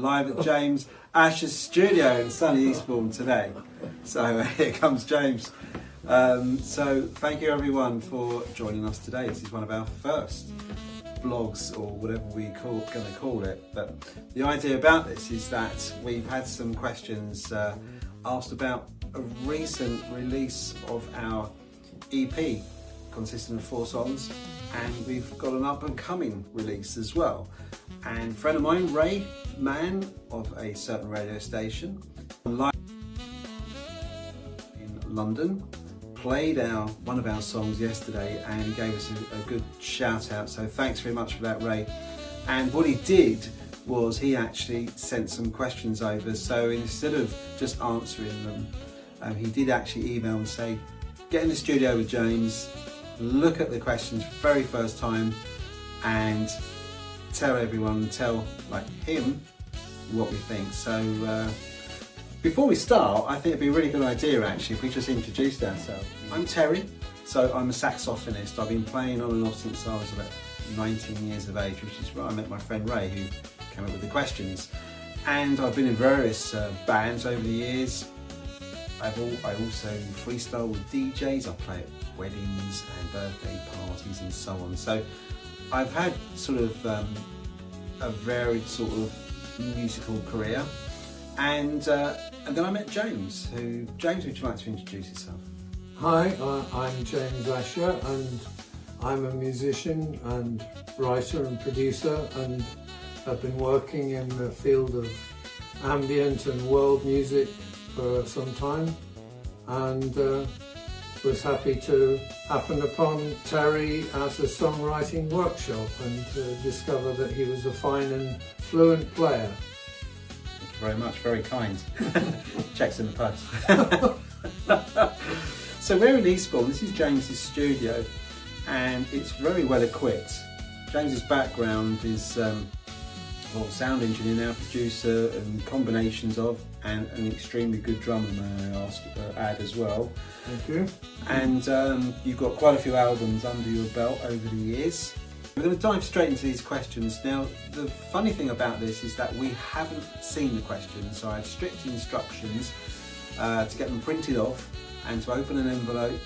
live at James Asher's studio in sunny Eastbourne today. So here comes James. So thank you everyone for joining us today. This is one of our first vlogs, or whatever we're going to call it. But the idea about this is that we've had some questions asked about a recent release of our EP consisting of 4 songs, and we've got an up and coming release as well. And a friend of mine, RayMann of a certain radio station live in London, played one of our songs yesterday, and he gave us a good shout out, so thanks very much for that, Ray. And what he did was he actually sent some questions over, so instead of just answering them, he did actually email and say, get in the studio with James, look at the questions for the very first time, and tell him what we think. So before we start, I think it'd be a really good idea actually if we just introduced ourselves. I'm Terry, so I'm a saxophonist. I've been playing on and off since I was about 19 years of age, which is where I met my friend Ray, who came up with the questions. And I've been in various bands over the years. I also freestyle with DJs. I play at weddings and birthday parties and so on. So I've had sort of a varied sort of musical career. And then I met James. James, would you like to introduce yourself? Hi, I'm James Asher, and I'm a musician and writer and producer, and I've been working in the field of ambient and world music for some time, and was happy to happen upon Terry at a songwriting workshop and to discover that he was a fine and fluent player. Thank you very much, very kind. Checks in the post. So we're in Eastbourne. This is James's studio, and it's very well equipped. James's background is sound engineer now, producer, and combinations of, and an extremely good drummer, may I add as well. Thank you. And you've got quite a few albums under your belt over the years. We're going to dive straight into these questions. Now, the funny thing about this is that we haven't seen the questions, so I have strict instructions to get them printed off and to open an envelope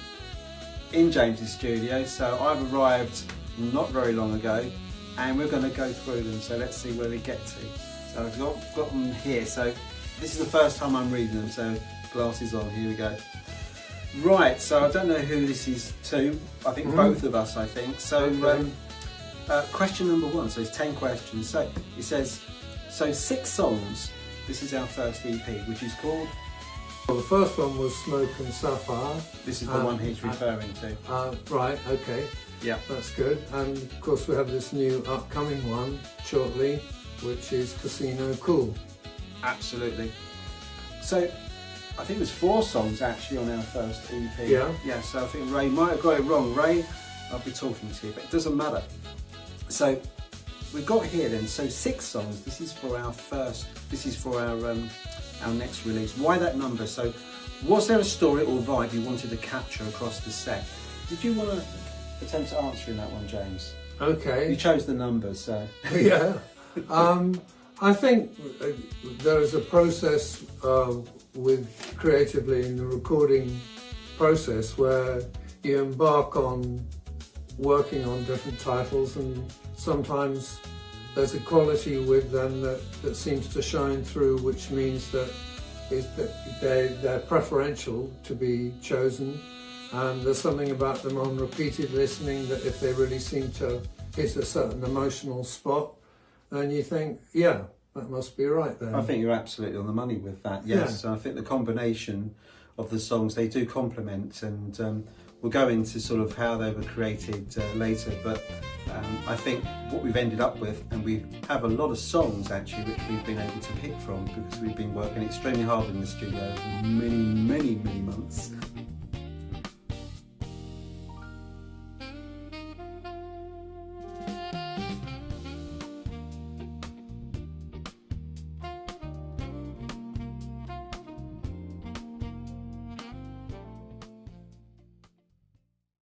in James's studio. So I've arrived not very long ago, and we're going to go through them, so let's see where we get to. So I've got them here, so this is the first time I'm reading them, so glasses on, here we go. Right, so I don't know who this is to, I think both of us, I think. So question number 1, so it's 10 questions. So it says, so 6 songs, this is our first EP, which is called? Well, the first one was Smoke and Sapphire. This is the one he's referring to. Right, okay. Yeah. That's good. And of course we have this new upcoming one shortly, which is Casino Cool. Absolutely. So I think there's 4 songs actually on our first EP. Yeah. Yeah, so I think Ray might have got it wrong. Ray, I'll be talking to you, but it doesn't matter. So we've got here then, so 6 songs. This is for our next release. Why that number? So was there a story or vibe you wanted to capture across the set? Did you want to attempt to answer in that one, James? Okay. You chose the numbers, so. Yeah. I think there is a process with creatively in the recording process where you embark on working on different titles, and sometimes there's a quality with them that seems to shine through, which means that they're preferential to be chosen, and there's something about them on repeated listening that if they really seem to hit a certain emotional spot, then you think, yeah, that must be right then. I think you're absolutely on the money with that, yes. Yeah. I think the combination of the songs, they do complement, and we'll go into sort of how they were created later, but I think what we've ended up with, and we have a lot of songs actually which we've been able to pick from because we've been working extremely hard in the studio for many months.